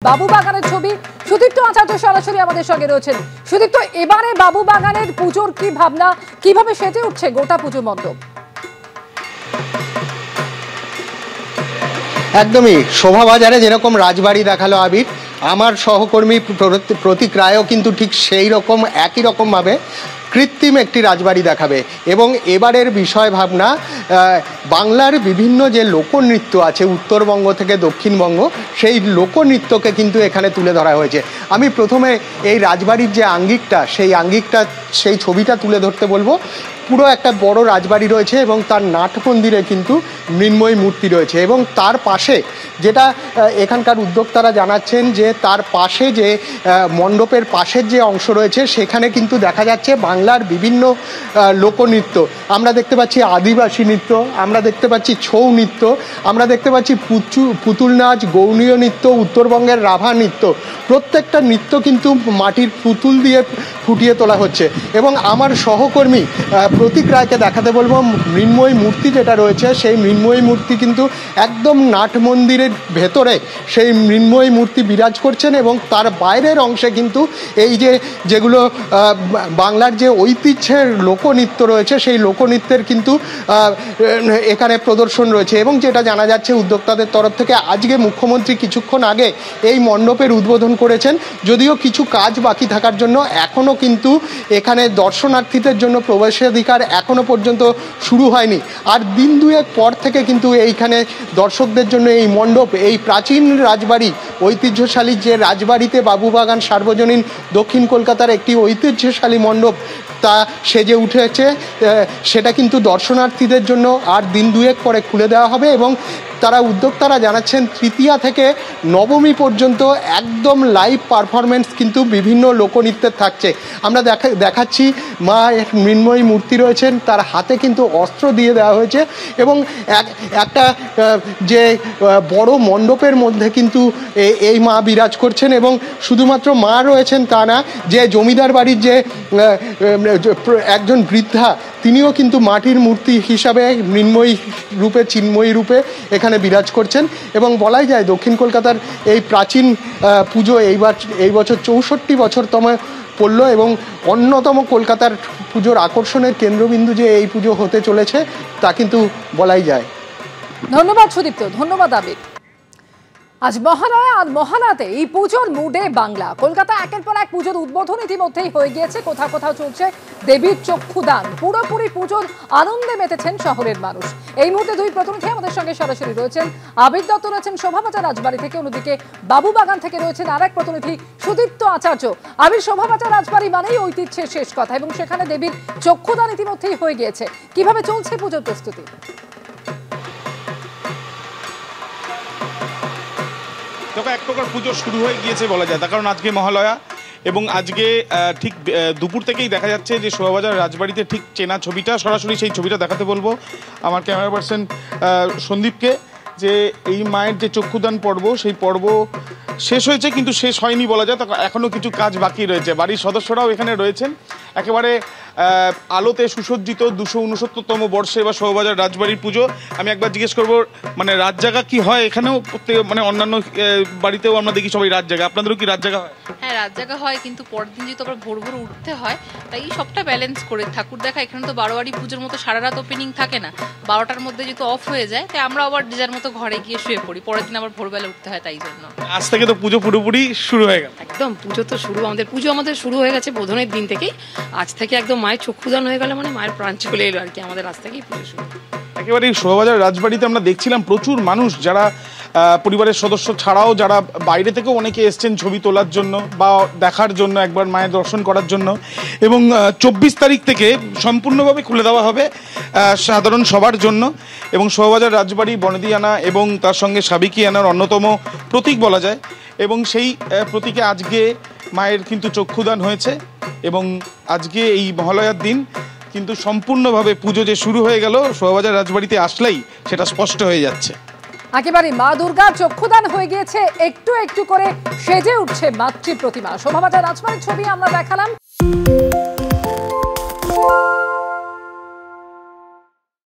বাবুবাগানের ছবি। সুদীপ্ত আচার্য সরাসরি আমাদের সঙ্গে রয়েছেন। সুদীপ্ত, এবারে বাবুবাগানের পুজোর কি ভাবনা, কিভাবে সেজে উঠছে গোটা পুজো মণ্ডপ? একদমই শোভাবাজারে যেরকম রাজবাড়ি দেখালো আবির, আমার সহকর্মী প্রতীক রায়ও কিন্তু ঠিক সেই রকম একই রকমভাবে কৃত্রিম একটি রাজবাড়ি দেখাবে। এবং এবারের বিষয় ভাবনা বাংলার বিভিন্ন যে লোকনৃত্য আছে উত্তরবঙ্গ থেকে দক্ষিণবঙ্গ, সেই লোকনৃত্যকে কিন্তু এখানে তুলে ধরা হয়েছে। আমি প্রথমে এই রাজবাড়ির যে আঙ্গিকটা, সেই ছবিটা তুলে ধরতে বলবো। পুরো একটা বড় রাজবাড়ি রয়েছে এবং তার নাট মন্দিরে কিন্তু মৃন্ময়ী মূর্তি রয়েছে এবং তার পাশে যেটা এখানকার উদ্যোক্তারা জানাচ্ছেন যে তার পাশে যে মণ্ডপের পাশের যে অংশ রয়েছে সেখানে কিন্তু দেখা যাচ্ছে বাংলার বিভিন্ন লোকনৃত্য। আমরা দেখতে পাচ্ছি আদিবাসী নৃত্য, আমরা দেখতে পাচ্ছি ছৌ নৃত্য, আমরা দেখতে পাচ্ছি পুতুল নাচ, গৌণীয় নৃত্য, উত্তরবঙ্গের রাভা নৃত্য। প্রত্যেকটা নৃত্য কিন্তু মাটির পুতুল দিয়ে ফুটিয়ে তোলা হচ্ছে। এবং আমার সহকর্মী প্রতীক রায়কে দেখাতে বলবো মৃন্ময়ী মূর্তি যেটা রয়েছে, সেই মৃন্ময়ী মূর্তি কিন্তু একদম নাট মন্দিরের ভেতরে সেই মৃন্ময়ী মূর্তি বিরাজ করছেন এবং তার বাইরের অংশে কিন্তু এই যেগুলো বাংলার যে ঐতিহ্যের লোকনৃত্য রয়েছে সেই লোকনৃত্যের কিন্তু এখানে প্রদর্শন রয়েছে। এবং যেটা জানা যাচ্ছে উদ্যোক্তাদের তরফ থেকে, আজকে মুখ্যমন্ত্রী কিছুক্ষণ আগে এই মণ্ডপের উদ্বোধন করেছেন। যদিও কিছু কাজ বাকি থাকার জন্য এখনও কিন্তু এখানে দর্শনার্থীদের জন্য প্রবেশাধিকার এখনও পর্যন্ত শুরু হয়নি। আর দিন দুয়েক পর থেকে কিন্তু এইখানে দর্শকদের জন্য এই মণ্ডপ, এই প্রাচীন রাজবাড়ি, ঐতিহ্যশালী যে রাজবাড়িতে বাবুবাগান সার্বজনীন দক্ষিণ কলকাতার একটি ঐতিহ্যশালী মণ্ডপ তা সেজে উঠেছে, সেটা কিন্তু দর্শনার্থীদের জন্য আর দিন দুয়েক পরে খুলে দেওয়া হবে। এবং উদ্যোক্তারা জানাচ্ছেন তৃতীয়া থেকে নবমী পর্যন্ত একদম লাইভ পারফরমেন্স কিন্তু বিভিন্ন লোকনৃত্যের থাকছে। আমরা দেখাচ্ছি মা মৃন্ময়ী মূর্তি রয়েছেন, তার হাতে কিন্তু অস্ত্র দিয়ে দেওয়া হয়েছে এবং একটা যে বড় মণ্ডপের মধ্যে কিন্তু এই মা বিরাজ করছেন। এবং শুধুমাত্র মা রয়েছেন তা না, যে জমিদার বাড়ির যে একজন বৃদ্ধা, তিনিও কিন্তু মাটির মূর্তি হিসাবে মৃন্ময়ী রূপে, চিন্ময়ী রূপে এখানে বিরাজ করছেন। এবং বলাই যায় দক্ষিণ কলকাতার এই প্রাচীন পুজো এই বছর 64 বছরতম পড়ল এবং অন্যতম কলকাতার পুজোর আকর্ষণের কেন্দ্রবিন্দু যে এই পুজো হতে চলেছে তা কিন্তু বলাই যায়। ধন্যবাদ সুদীপ্ত, ধন্যবাদ আবির। আজ মহালয়া, আর মহালয়াতে এই পুজোর মুডে বাংলা। কলকাতা একের পর এক পুজোর উদ্বোধন ইতিমধ্যেই হয়ে গিয়েছে, কোথাও কোথাও চলছে দেবীর চক্ষুদান। পুরোপুরি পুজোর আনন্দে মেতেছেন শহরের মানুষ। এই মুহূর্তে দুই প্রতিনিধি আমাদের সঙ্গে সরাসরি রয়েছেন। আবির দত্ত রয়েছেন শোভাবাজার রাজবাড়ি থেকে, অন্যদিকে বাবুবাগান থেকে রয়েছেন আর এক প্রতিনিধি সুদীপ্ত আচার্য। আবির, শোভাবাজার রাজবাড়ি মানেই ঐতিহ্যের শেষ কথা এবং সেখানে দেবীর চক্ষুদান ইতিমধ্যেই হয়ে গিয়েছে। কিভাবে চলছে পুজোর প্রস্তুতি? দেখো, এক প্রকার পুজো শুরু হয়ে গিয়েছে বলা যায়, তার কারণ আজকে মহালয়া এবং আজকে ঠিক দুপুর থেকেই দেখা যাচ্ছে যে শোভাবাজার রাজবাড়িতে ঠিক চেনা ছবিটা, সরাসরি সেই ছবিটা দেখাতে বলবো আমার ক্যামেরা পার্সন সন্দীপকে, যে এই মায়ের যে চক্ষুদান পর্ব, সেই পর্ব শেষ হয়েছে কিন্তু শেষ হয়নি বলা যায়, এখনও কিছু কাজ বাকি রয়েছে। বাড়ির সদস্যরাও এখানে রয়েছেন। একেবারে আলোতে সুসজ্জিত 269তম বর্ষে বা শোভাবাজার রাজবাড়ির পুজো। আমি একবার জিজ্ঞেস করবো, মানে রাত জাগা কি হয় এখানেও? প্রত্যেক মানে অন্যান্য বাড়িতেও আমরা দেখি সবাই রাত জাগা, আপনাদেরও কি রাত জাগা হয়? হ্যাঁ, রাত জাগা হয়, কিন্তু পরের দিন যেহেতু আবার ভোর ভোর উঠতে হয়, তাই সবটা ব্যালেন্স করে ঠাকুর দেখা। এখানে তো বারোয়ারি পুজোর মতো সারা রাত ওপেনিং থাকে না, 12টার মধ্যে যেহেতু অফ হয়ে যায়, তাই আমরা আবার যে যার মতো ঘরে গিয়ে শুয়ে পড়ি। পরের দিন আবার ভোরবেলা উঠতে হয়, তাই জন্য আজ থেকে তো পুজো পুরোপুরি শুরু হয়ে গেল। একদম পুজো তো শুরু, আমাদের শুরু হয়ে গেছে বোধনের দিন থেকেই। আজ থেকে একদম মায়ের চক্ষুদান হয়ে গেলে মানে মায়ের প্রাণ চলে এলো আর কি, আমাদের আজ থেকেই পুজো শুরু। একেবারে শোভাবাজার রাজবাড়িতে আমরা দেখছিলাম প্রচুর মানুষ, যারা পরিবারের সদস্য ছাড়াও যারা বাইরে থেকেও অনেকে এসছেন ছবি তোলার জন্য বা দেখার জন্য, একবার মায়ের দর্শন করার জন্য। এবং 24 তারিখ থেকে সম্পূর্ণভাবে খুলে দেওয়া হবে সাধারণ সবার জন্য। এবং শোভাবাজার রাজবাড়ি বনেদিয়ানা এবং তার সঙ্গে সাবিকিয়ানার অন্যতম প্রতীক বলা যায়। এবং সেই প্রতীকে আজকে মায়ের কিন্তু চক্ষুদান হয়েছে এবং আজকে এই মহালয়ার দিন কিন্তু সম্পূর্ণভাবে পুজো যে শুরু হয়ে গেল শোভাবাজার রাজবাড়িতে আসলেই সেটা স্পষ্ট হয়ে যাচ্ছে। একেবারে মা দুর্গার চক্ষুদান হয়ে গিয়েছে, একটু একটু করে সেজে উঠছে মাতৃ প্রতিমা। শোভাবাজার রাজবাড়ির ছবি আমরা দেখালাম।